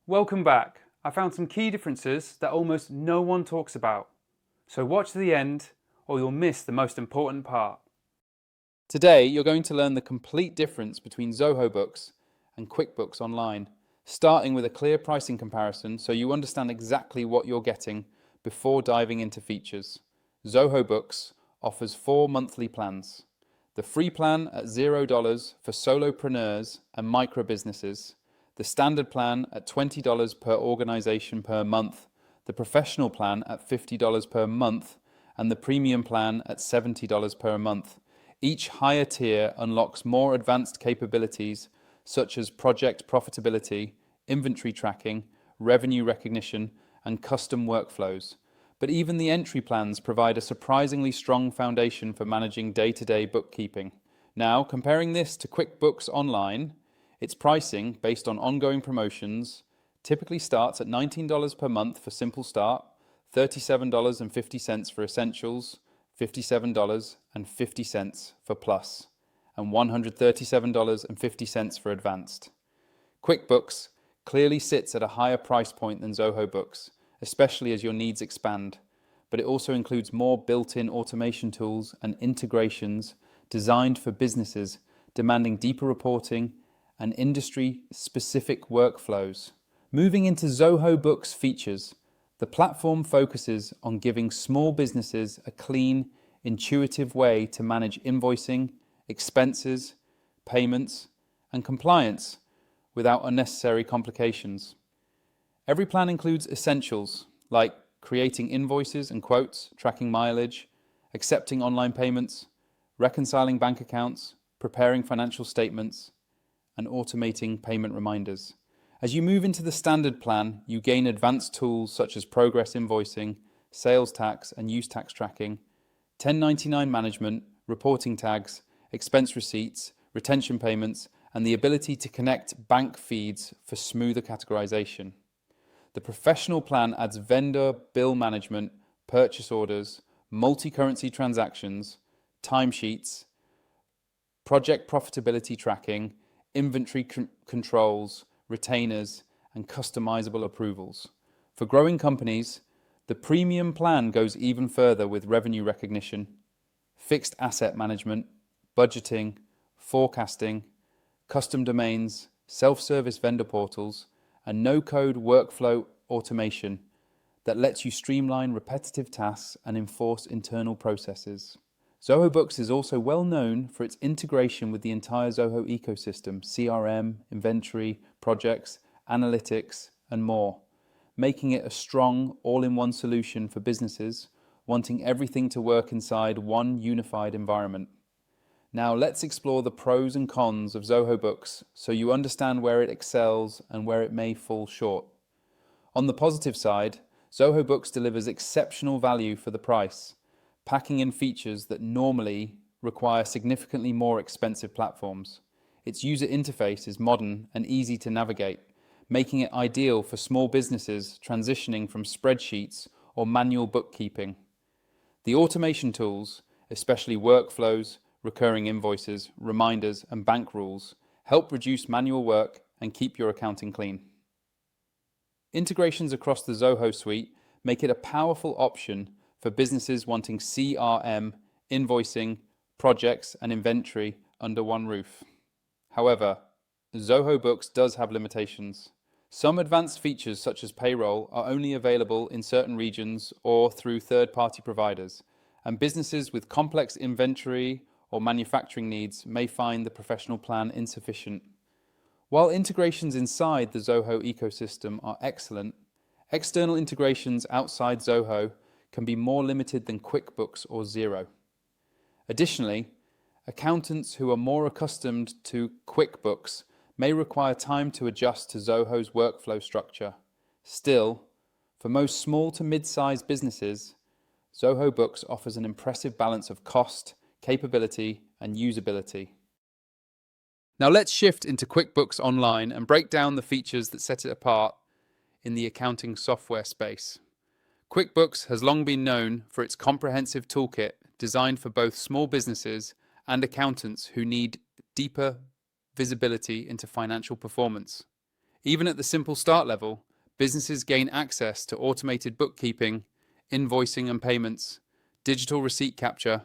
Welcome back. I found some key differences that almost no one talks about. So watch to the end or you'll miss the most important part. Today you're going to learn the complete difference between Zoho Books and QuickBooks Online, starting with a clear pricing comparison so you understand exactly what you're getting before diving into features. Zoho Books offers 4 monthly plans. The free plan at $0 for solopreneurs and micro businesses, the standard plan at $20 per organization per month, the professional plan at $50 per month, and the premium plan at $70 per month. Each higher tier unlocks more advanced capabilities such as project profitability, inventory tracking, revenue recognition, and custom workflows. But even the entry plans provide a surprisingly strong foundation for managing day-to-day bookkeeping. Now, comparing this to QuickBooks Online, its pricing, based on ongoing promotions, typically starts at $19 per month for Simple Start, $37.50 for Essentials, $57.50 for Plus, and $137.50 for Advanced. QuickBooks clearly sits at a higher price point than Zoho Books, especially as your needs expand, but it also includes more built-in automation tools and integrations designed for businesses demanding deeper reporting and industry-specific workflows. Moving into Zoho Books features, the platform focuses on giving small businesses a clean, intuitive way to manage invoicing, expenses, payments, and compliance without unnecessary complications. Every plan includes essentials like creating invoices and quotes, tracking mileage, accepting online payments, reconciling bank accounts, preparing financial statements, and automating payment reminders. As you move into the standard plan, you gain advanced tools such as progress invoicing, sales tax and use tax tracking, 1099 management, reporting tags, expense receipts, retention payments, and the ability to connect bank feeds for smoother categorization. The professional plan adds vendor bill management, purchase orders, multi-currency transactions, timesheets, project profitability tracking, inventory controls, retainers, and customizable approvals. For growing companies, the premium plan goes even further with revenue recognition, fixed asset management, budgeting, forecasting, custom domains, self-service vendor portals, and no-code workflow automation that lets you streamline repetitive tasks and enforce internal processes. Zoho Books is also well known for its integration with the entire Zoho ecosystem, CRM, inventory, projects, analytics, and more, making it a strong all-in-one solution for businesses wanting everything to work inside one unified environment. Now let's explore the pros and cons of Zoho Books so you understand where it excels and where it may fall short. On the positive side, Zoho Books delivers exceptional value for the price, packing in features that normally require significantly more expensive platforms. Its user interface is modern and easy to navigate, making it ideal for small businesses transitioning from spreadsheets or manual bookkeeping. The automation tools, especially workflows, recurring invoices, reminders, and bank rules, help reduce manual work and keep your accounting clean. Integrations across the Zoho suite make it a powerful option for businesses wanting CRM, invoicing, projects, and inventory under one roof. However, Zoho Books does have limitations. Some advanced features such as payroll are only available in certain regions or through third-party providers, and businesses with complex inventory or manufacturing needs may find the professional plan insufficient. While integrations inside the Zoho ecosystem are excellent, external integrations outside Zoho can be more limited than QuickBooks or Xero. Additionally, accountants who are more accustomed to QuickBooks may require time to adjust to Zoho's workflow structure. Still, for most small to mid-sized businesses, Zoho Books offers an impressive balance of cost, capability, and usability. Now let's shift into QuickBooks Online and break down the features that set it apart in the accounting software space. QuickBooks has long been known for its comprehensive toolkit designed for both small businesses and accountants who need deeper visibility into financial performance. Even at the simple start level, businesses gain access to automated bookkeeping, invoicing and payments, digital receipt capture,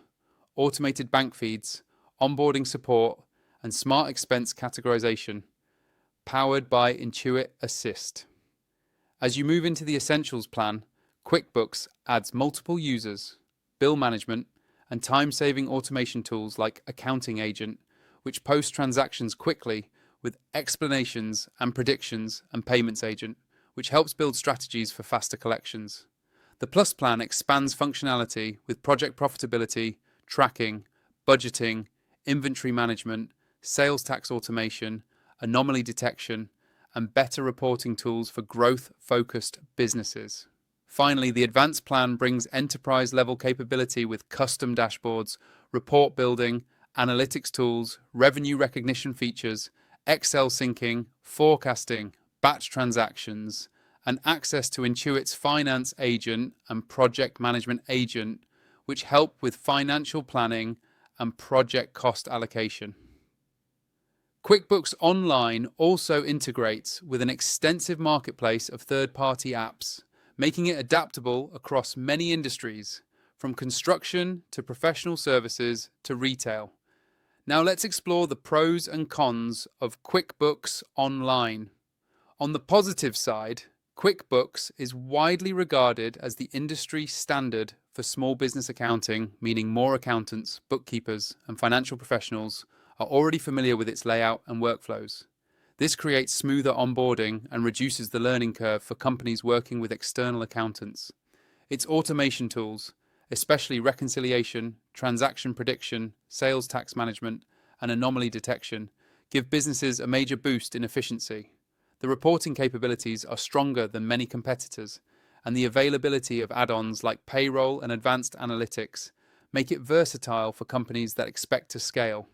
automated bank feeds, onboarding support, and smart expense categorization, powered by Intuit Assist. As you move into the Essentials plan, QuickBooks adds multiple users, bill management, and time-saving automation tools like Accounting Agent, which post transactions quickly with explanations and predictions, and Payments Agent, which helps build strategies for faster collections. The Plus plan expands functionality with project profitability, tracking, budgeting, inventory management, sales tax automation, anomaly detection, and better reporting tools for growth-focused businesses. Finally, the Advanced plan brings enterprise-level capability with custom dashboards, report building, analytics tools, revenue recognition features, Excel syncing, forecasting, batch transactions, and access to Intuit's Finance Agent and Project Management Agent, which help with financial planning and project cost allocation. QuickBooks Online also integrates with an extensive marketplace of third-party apps, making it adaptable across many industries, from construction to professional services to retail. Now let's explore the pros and cons of QuickBooks Online. On the positive side, QuickBooks is widely regarded as the industry standard for small business accounting, meaning more accountants, bookkeepers, and financial professionals are already familiar with its layout and workflows. This creates smoother onboarding and reduces the learning curve for companies working with external accountants. Its automation tools, especially reconciliation, transaction prediction, sales tax management, and anomaly detection, give businesses a major boost in efficiency. The reporting capabilities are stronger than many competitors, and the availability of add-ons like payroll and advanced analytics make it versatile for companies that expect to scale.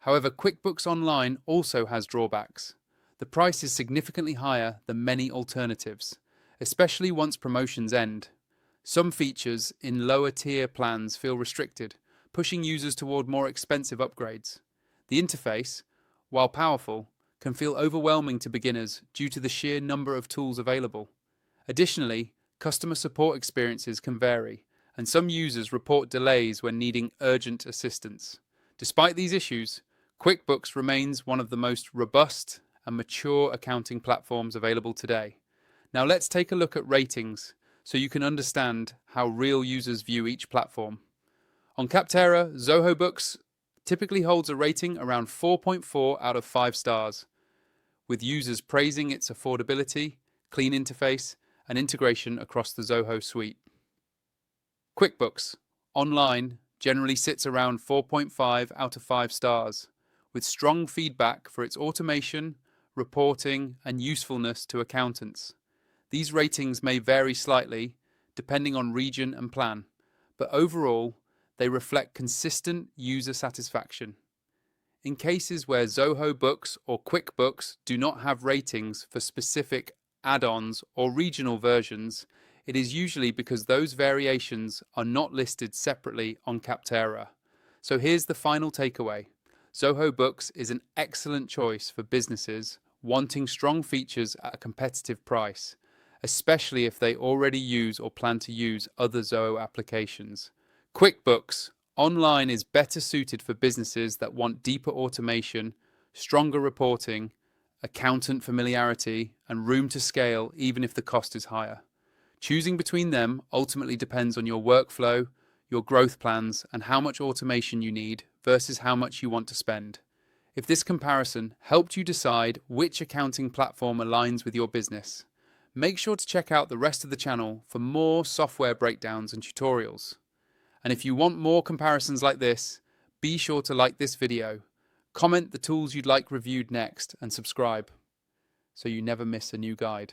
However, QuickBooks Online also has drawbacks. The price is significantly higher than many alternatives, especially once promotions end. Some features in lower-tier plans feel restricted, pushing users toward more expensive upgrades. The interface, while powerful, can feel overwhelming to beginners due to the sheer number of tools available. Additionally, customer support experiences can vary, and some users report delays when needing urgent assistance. Despite these issues, QuickBooks remains one of the most robust and mature accounting platforms available today. Now let's take a look at ratings so you can understand how real users view each platform. On Capterra, Zoho Books typically holds a rating around 4.4 out of 5 stars, with users praising its affordability, clean interface, and integration across the Zoho suite. QuickBooks Online generally sits around 4.5 out of 5 stars, with strong feedback for its automation, reporting, and usefulness to accountants. These ratings may vary slightly, depending on region and plan, but overall, they reflect consistent user satisfaction. In cases where Zoho Books or QuickBooks do not have ratings for specific add-ons or regional versions, it is usually because those variations are not listed separately on Capterra. So here's the final takeaway. Zoho Books is an excellent choice for businesses wanting strong features at a competitive price, especially if they already use or plan to use other Zoho applications. QuickBooks Online is better suited for businesses that want deeper automation, stronger reporting, accountant familiarity, and room to scale even if the cost is higher. Choosing between them ultimately depends on your workflow, your growth plans, and how much automation you need versus how much you want to spend. If this comparison helped you decide which accounting platform aligns with your business, make sure to check out the rest of the channel for more software breakdowns and tutorials. And if you want more comparisons like this, be sure to like this video, comment the tools you'd like reviewed next, and subscribe so you never miss a new guide.